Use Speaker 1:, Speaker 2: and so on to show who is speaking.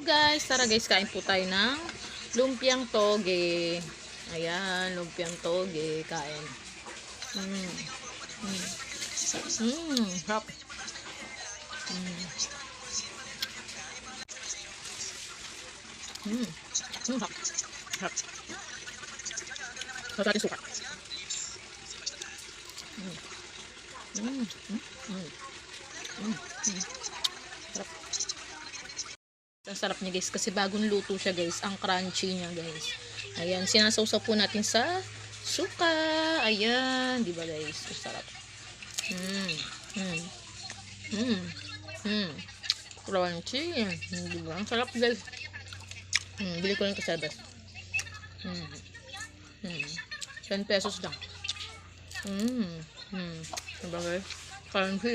Speaker 1: Guys, tara guys, kain po tayo ng lumpiang toge. Ayan, lumpiang toge, kain. Sarap. Sarap. Sarap. Sarap natin suka. Sarap. Ang sarap niya guys, kasi bagong luto siya guys. Ang crunchy niya guys. Ayan, sinasawsaw po natin sa suka. Ayan, di ba guys? Ang sarap. Crunchy. Di ba? Ang sarap guys. Bili ko lang ito sa best. 10 pesos lang. Diba guys? Crunchy.